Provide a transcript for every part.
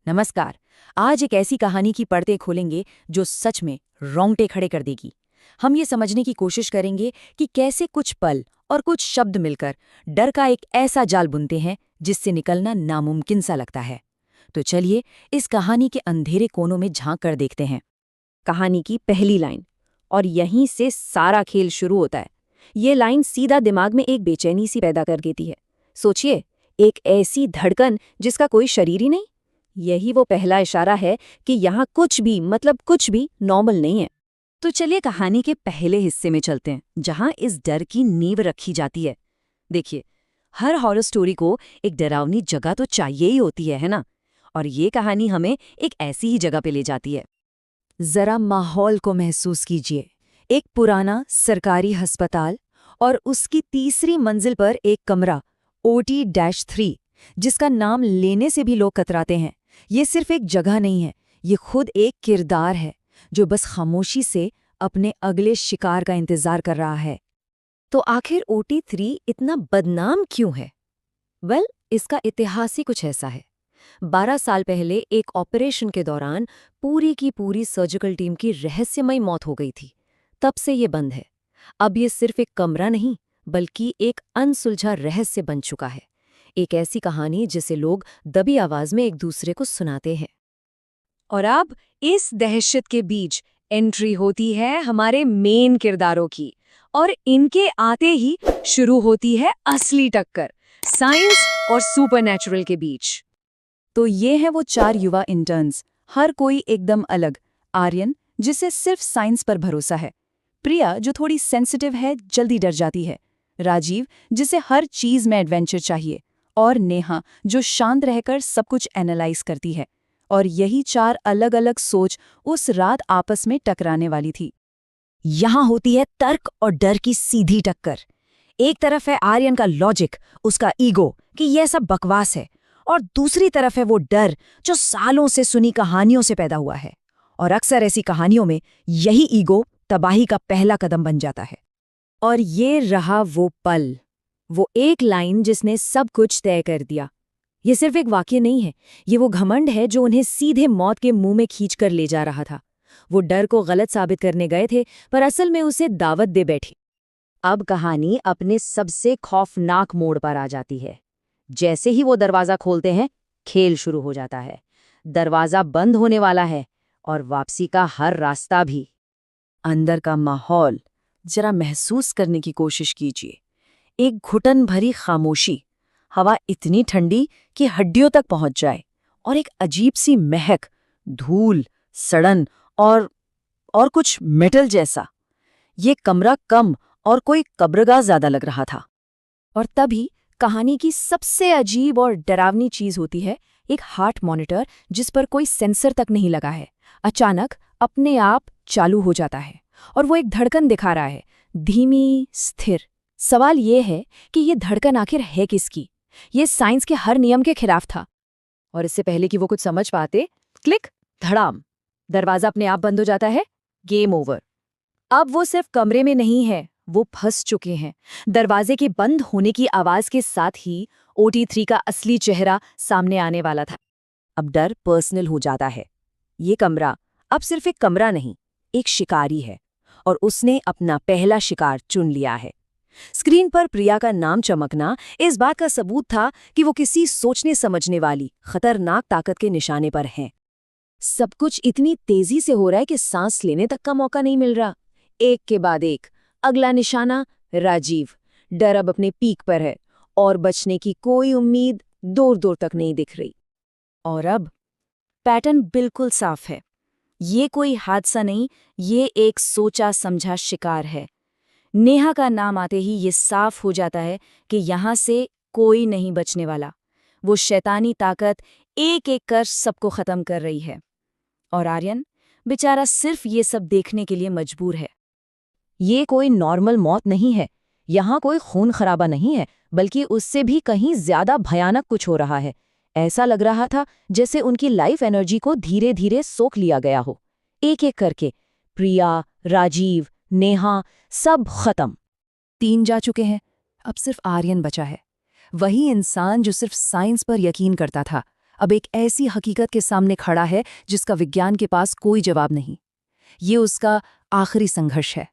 नमस्कार। आज एक ऐसी कहानी की पड़ते खोलेंगे जो सच में रोंगटे खड़े कर देगी। हम ये समझने की कोशिश करेंगे कि कैसे कुछ पल और कुछ शब्द मिलकर डर का एक ऐसा जाल बुनते हैं जिससे निकलना नामुमकिन सा लगता है। तो चलिए इस कहानी के अंधेरे कोनों में झांक कर देखते हैं। कहानी की पहली लाइन, और यहीं से सारा खेल शुरू होता है। ये लाइन सीधा दिमाग में एक बेचैनी सी पैदा कर देती है। सोचिए, एक ऐसी धड़कन जिसका कोई शरीर ही नहीं। यही वो पहला इशारा है कि यहाँ कुछ भी, मतलब कुछ भी नॉर्मल नहीं है। तो चलिए कहानी के पहले हिस्से में चलते हैं, जहाँ इस डर की नींव रखी जाती है। देखिए, हर हॉरर स्टोरी को एक डरावनी जगह तो चाहिए ही होती है ना? और ये कहानी हमें एक ऐसी ही जगह पे ले जाती है। जरा माहौल को महसूस कीजिए। एक पुराना सरकारी अस्पताल और उसकी तीसरी मंजिल पर एक कमरा, OT-3, जिसका नाम लेने से भी लोग कतराते हैं। ये सिर्फ एक जगह नहीं है, ये खुद एक किरदार है जो बस खामोशी से अपने अगले शिकार का इंतजार कर रहा है। तो आखिर OT-3 इतना बदनाम क्यों है? इसका इतिहास ही कुछ ऐसा है। 12 साल पहले एक ऑपरेशन के दौरान पूरी की पूरी सर्जिकल टीम की रहस्यमयी मौत हो गई थी। तब से ये बंद है। अब ये सिर्फ एक कमरा नहीं, बल्कि एक अनसुलझा रहस्य बन चुका है। एक ऐसी कहानी जिसे लोग दबी आवाज में एक दूसरे को सुनाते हैं। और अब इस दहशत के बीच एंट्री होती है हमारे मेन किरदारों की, और इनके आते ही शुरू होती है असली टक्कर, साइंस और सुपरनैचुरल के बीच। तो ये हैं वो 4 युवा इंटर्न्स, हर कोई एकदम अलग। आर्यन, जिसे सिर्फ साइंस पर भरोसा है। प्रिया, जो थोड़ी सेंसिटिव है, जल्दी डर जाती है। राजीव, जिसे हर चीज में एडवेंचर चाहिए। और नेहा, जो शांत रहकर सब कुछ एनालाइज करती है। और यही 4 अलग अलग सोच उस रात आपस में टकराने वाली थी। यहाँ होती है तर्क और डर की सीधी टक्कर। एक तरफ है आर्यन का लॉजिक, उसका ईगो कि यह सब बकवास है, और दूसरी तरफ है वो डर जो सालों से सुनी कहानियों से पैदा हुआ है। और अक्सर ऐसी कहानियों में यही ईगो तबाही का पहला कदम बन जाता है। और ये रहा वो पल, वो एक लाइन जिसने सब कुछ तय कर दिया। ये सिर्फ एक वाक्य नहीं है, ये वो घमंड है जो उन्हें सीधे मौत के मुंह में खींचकर ले जा रहा था। वो डर को गलत साबित करने गए थे, पर असल में उसे दावत दे बैठी। अब कहानी अपने सबसे खौफनाक मोड़ पर आ जाती है। जैसे ही वो दरवाजा खोलते हैं, खेल शुरू हो जाता है। दरवाजा बंद होने वाला है, और वापसी का हर रास्ता भी। अंदर का माहौल जरा महसूस करने की कोशिश कीजिए। एक घुटन भरी खामोशी, हवा इतनी ठंडी कि हड्डियों तक पहुंच जाए, और एक अजीब सी महक, धूल, सड़न और कुछ मेटल जैसा। ये कमरा कम और कोई कब्रगाह ज्यादा लग रहा था। और तभी कहानी की सबसे अजीब और डरावनी चीज होती है, एक हार्ट मॉनिटर जिस पर कोई सेंसर तक नहीं लगा है, अचानक अपने आप चालू हो जाता है। और वो एक धड़कन दिखा रहा है, धीमी, स्थिर। सवाल ये है कि ये धड़कन आखिर है किसकी? ये साइंस के हर नियम के खिलाफ था। और इससे पहले कि वो कुछ समझ पाते, क्लिक, धड़ाम, दरवाजा अपने आप बंद हो जाता है। Game over. अब वो सिर्फ कमरे में नहीं है, वो फंस चुके हैं। दरवाजे के बंद होने की आवाज के साथ ही OT-3 का असली चेहरा सामने आने वाला था। अब डर पर्सनल हो जाता है। ये कमरा अब सिर्फ एक कमरा नहीं, एक शिकारी है, और उसने अपना पहला शिकार चुन लिया है। स्क्रीन पर प्रिया का नाम चमकना इस बात का सबूत था कि वो किसी सोचने समझने वाली खतरनाक ताकत के निशाने पर हैं। सब कुछ इतनी तेजी से हो रहा है कि सांस लेने तक का मौका नहीं मिल रहा। एक के बाद एक। अगला निशाना, राजीव। डर अब अपने पीक पर है, और बचने की कोई उम्मीद दूर दूर तक नहीं दिख रही। और अब पैटर्न बिल्कुल साफ है। ये कोई हादसा नहीं, ये एक सोचा समझा शिकार है। नेहा का नाम आते ही ये साफ हो जाता है कि यहाँ से कोई नहीं बचने वाला। वो शैतानी ताकत एक एक कर सबको खत्म कर रही है। और आर्यन बेचारा सिर्फ ये सब देखने के लिए मजबूर है। ये कोई नॉर्मल मौत नहीं है, यहाँ कोई खून खराबा नहीं है, बल्कि उससे भी कहीं ज्यादा भयानक कुछ हो रहा है। ऐसा लग रहा था जैसे उनकी लाइफ एनर्जी को धीरे धीरे सोख लिया गया हो। एक एक करके प्रिया, राजीव, नेहा, सब खत्म। 3 जा चुके हैं, अब सिर्फ आर्यन बचा है। वही इंसान जो सिर्फ साइंस पर यकीन करता था, अब एक ऐसी हकीकत के सामने खड़ा है जिसका विज्ञान के पास कोई जवाब नहीं। ये उसका आखिरी संघर्ष है।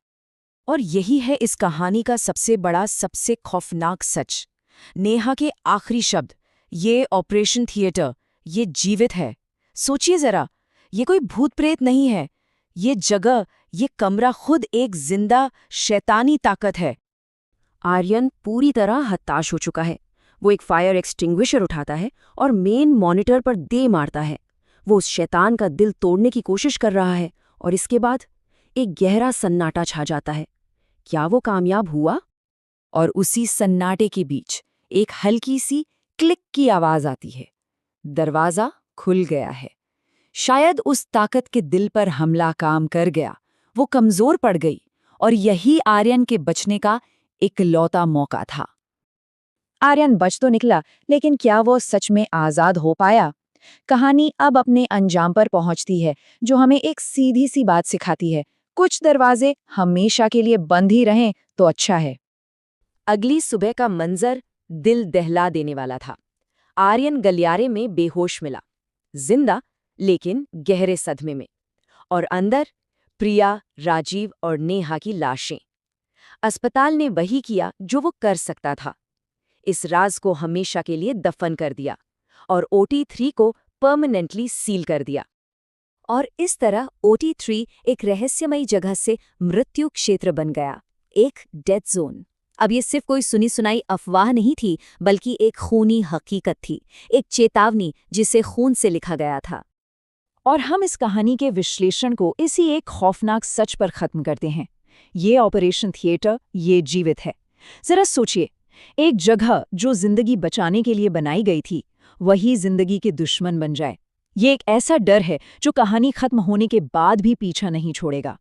और यही है इस कहानी का सबसे बड़ा, सबसे खौफनाक सच। नेहा के आखिरी शब्द, ये ऑपरेशन थिएटर, ये जीवित है। सोचिए जरा, ये कोई भूत प्रेत नहीं है। ये जगह, ये कमरा खुद एक जिंदा शैतानी ताकत है। आर्यन पूरी तरह हताश हो चुका है। वो एक फायर एक्सटिंग्विशर उठाता है और मेन मॉनिटर पर दे मारता है। वो उस शैतान का दिल तोड़ने की कोशिश कर रहा है और इसके बाद एक गहरा सन्नाटा छा जाता है। क्या वो कामयाब हुआ? और उसी सन्नाटे के बीच एक हल्की सी क्लिक की आवाज आती है। दरवाजा खुल गया है। शायद उस ताकत के दिल पर हमला काम कर गया। वो कमजोर पड़ गई और यही आर्यन के बचने का इकलौता मौका था। आर्यन बच तो निकला, लेकिन क्या वो सच में आजाद हो पाया? कहानी अब अपने अंजाम पर पहुंचती है, जो हमें एक सीधी सी बात सिखाती है, कुछ दरवाजे हमेशा के लिए बंद ही रहें तो अच्छा है। अगली सुबह का मंजर दिल दहला देने वाला था। आर्यन गलियारे में बेहोश मिला, जिंदा लेकिन गहरे सदमे में। और अंदर प्रिया, राजीव और नेहा की लाशें। अस्पताल ने वही किया जो वो कर सकता था, इस राज को हमेशा के लिए दफन कर दिया और OT3 को परमानेंटली सील कर दिया। और इस तरह OT3 एक रहस्यमयी जगह से मृत्यु क्षेत्र बन गया, एक डेथ जोन। अब ये सिर्फ कोई सुनी सुनाई अफवाह नहीं थी, बल्कि एक खूनी हकीकत थी, एक चेतावनी जिसे खून से लिखा गया था। और हम इस कहानी के विश्लेषण को इसी एक खौफनाक सच पर खत्म करते हैं। ये ऑपरेशन थिएटर, ये जीवित है। जरा सोचिए, एक जगह जो जिंदगी बचाने के लिए बनाई गई थी, वही जिंदगी के दुश्मन बन जाए। ये एक ऐसा डर है जो कहानी खत्म होने के बाद भी पीछा नहीं छोड़ेगा।